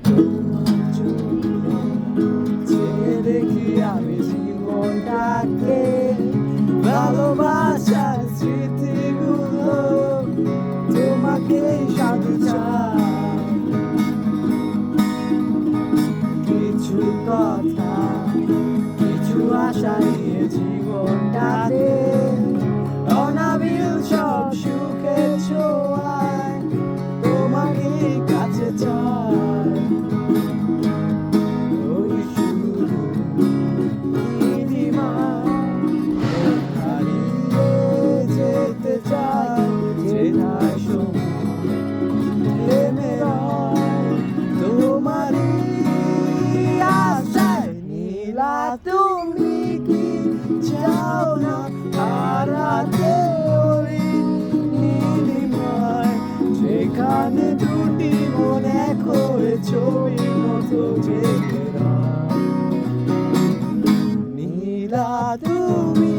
তোমার জন্য চেয়ে দেখি আমি জীবনটাকে, ভালোবাসার স্মৃতিগুলো তোমাকে সাথে চাই। কিছু কথা, কিছু আশা নিয়ে জীবনটাতে, অনাবিল সব সুখের ছোঁয়ায় তোমাকে কাছে চাই। ওই শুধু নীলিমায় হারিয়ে যেতে চাই, যেথায় সময় থেমে রয় তোমারই আশায়। নীলা তুমি কি চাও না হারাতে ওই নীলিমায়, যেখানে দুটি মন এক হয়ে ছবির মতো জেগে রয়। নীলা তুমি